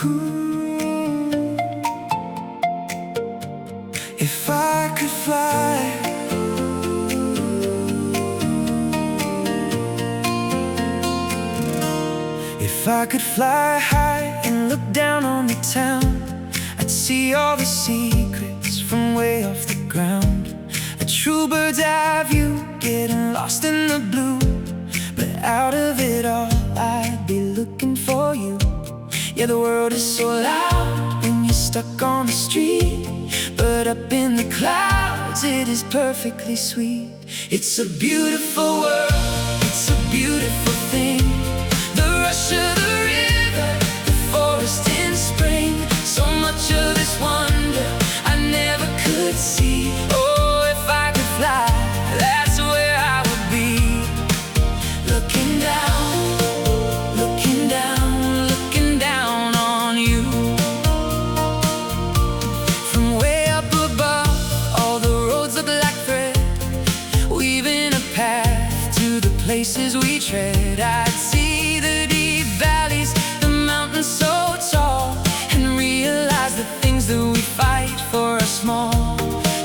Ooh. If I could fly, if I could fly high and look down on the town, I'd see all the secrets from way off the ground. A true bird's eye view, getting lost in the blue. But out of it all, I'd be looking for you. Yeah, the world is so loud when you're stuck on the street, but up in the clouds, it is perfectly sweet. It's a beautiful world, it's a beautiful thing. The rush of the river, the forest in spring. So much of this wonder I never could see. Oh, if I could fly, that's where I would be. Looking down, looking down, looking down on you. From way up above, all the roads look like thread, weaving a path to the places we tread. I'd see the deep valleys, the mountains so tall, and realize the things that we fight for are small.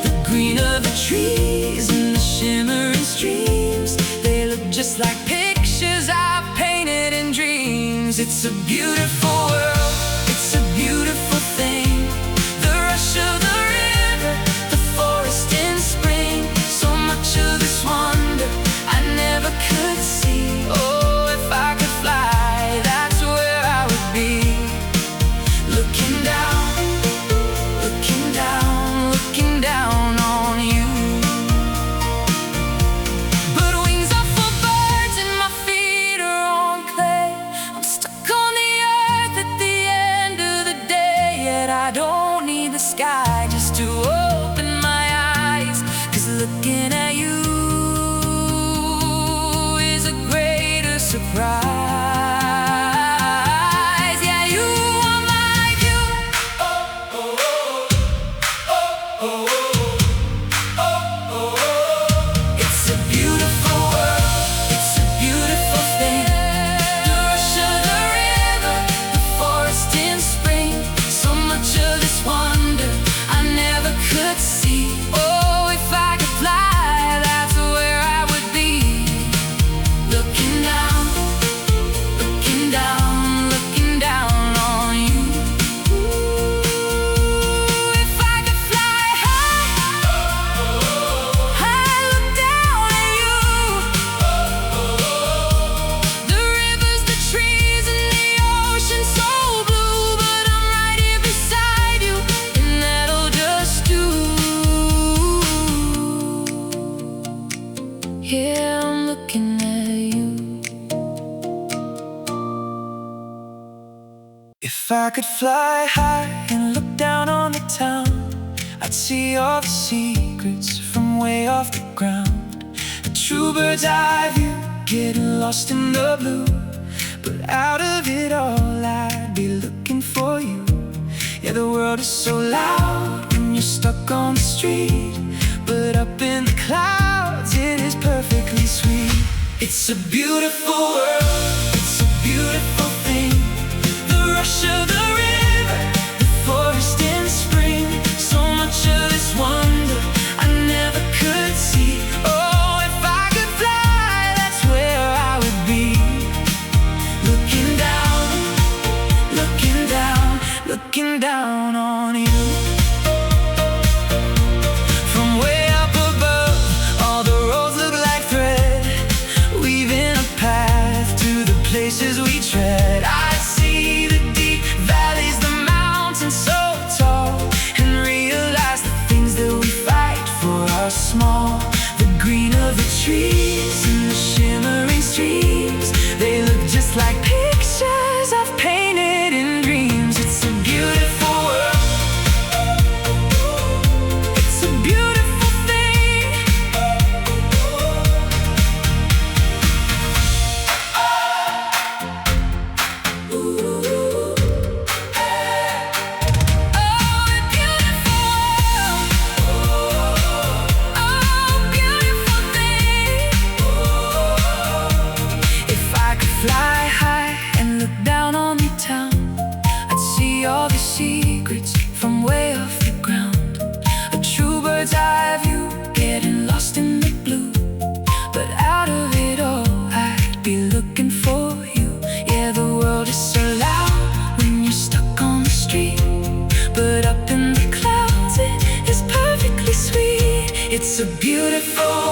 The green of the trees and the shimmering streams, they look just like pictures I've painted in dreams. It's a beautiful world, it's a beautiful thing. The rush of the river, the forest in spring. So much of this wonder I never could see. Oh, if I could fly, that's where I would be. Looking down, looking down, looking down on you. But wings are for birds and my feet are on clay. I'm stuck on the earth at the end of the day. Yet I don't need the sky just to open my eyes, 'cause looking at you is a greater surprise. Yeah, you are my view. Oh, oh, oh, oh, oh, oh, oh, oh. It's a beautiful world, it's a beautiful thing. The rush of the river, the forest in spring. So much of this wonder I never could see. Oh, if I could fly, that's where I would be. Looking down, looking down, looking down on you. Ooh, if I could fly high, I'd look down at you. The rivers, the trees, and the ocean so blue, but I'm right here beside you, and that'll just do. Yeah, I'm looking at you. If I could fly high and look down on the town, I'd see all the secrets from way off the ground. A true bird's eye view, getting lost in the blue. But out of it all, I'd be looking for you. Yeah, the world is so loud when you're stuck on the street, but up in the clouds, it is perfectly sweet. It's a beautiful world, it's a beautiful thing. The rush of the river, the forest in spring. So much of this wonder I never could see. Oh, if I could fly, that's where I would be. Looking down, looking down, looking down on you. From way up above, all the roads look like thread, weaving a path to the places we tread. I see the deep valleys, the mountains so tall, and realize the things that we fight for are small. The green of the trees and the shimmering streams, they look just like pictures I've painted in dreams. It's a beautiful world, it's a beautiful thing. Fly high It's a beautiful